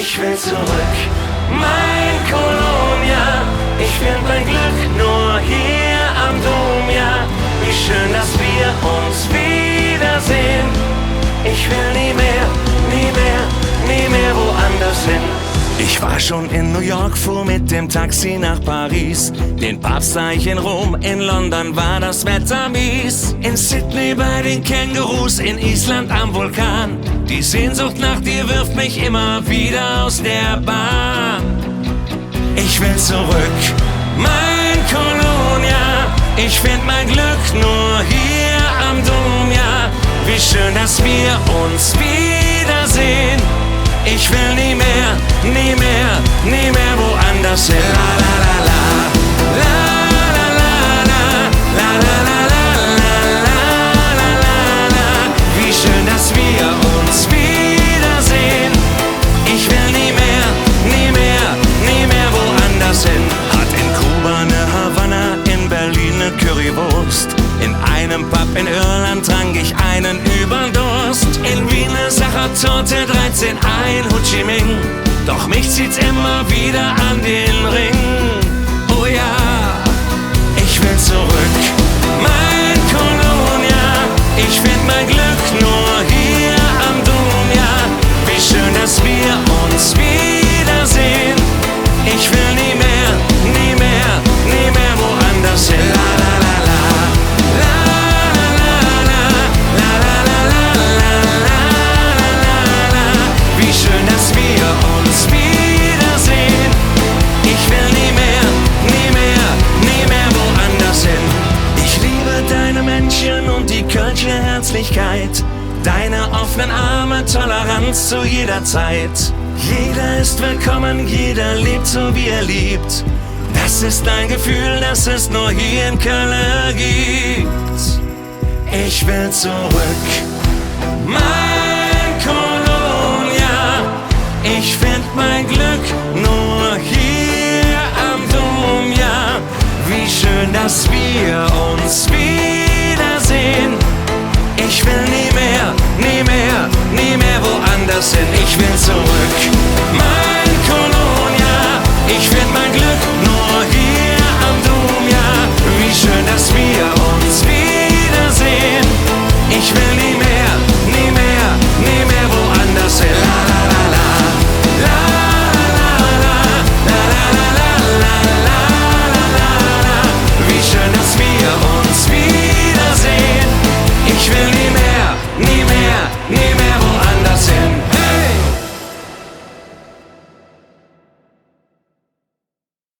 ich will zurück. Mein Kolonia, ich find mein Glück nur hier am Dom, ja. Wie schön, dass wir uns wiedersehen. Ich will nie mehr, nie mehr, nie mehr woanders hin. Ich war schon in New York, fuhr mit dem Taxi nach Paris. Den Papst sah ich in Rom, in London war das Wetter mies. In Sydney bei den Kängurus, in Island am Vulkan. Die Sehnsucht nach dir wirft mich immer wieder aus der Bahn. Ich will zurück, mein Kolonia. Ich find mein Glück nur hier am Dom, ja. Wie schön, dass wir uns wiedersehen. Ich will nie mehr, nie mehr, nie mehr woanders hin. La la la la, la la la la, la la la la, la la la. Wie schön, dass wir uns wiedersehen. Ich will nie mehr, nie mehr, nie mehr woanders hin. Hat in Kuba ne Havanna, in Berlin ne Currywurst. In einem Pub in Irland trank ich einen Überdurst. In Wien ne Sachertorte, 13 ein Ho Chi Minh. Doch mich zieht's immer wieder an den Ring. Oh ja, ich will zurück, mein Kolonia. Ich find mein Glück nur hier am Dom, ja. Wie schön, dass wir uns wiedersehen. Ich will nie mehr, nie mehr, nie mehr woanders hin. La la la la, la la la la, la la la la, la la. Wie schön, dass wir uns wiedersehen. Ich will nie mehr, nie mehr, nie mehr woanders hin. Ich liebe deine Menschen und die kölsche Herzlichkeit. Deine offenen Arme, Toleranz zu jeder Zeit. Jeder ist willkommen, jeder lebt so wie er liebt. Das ist ein Gefühl, das es nur hier in Köln gibt. Ich will zurück, mein Kolonia. Ich find mein Glück nur hier am Dom, ja. Wie schön, dass wir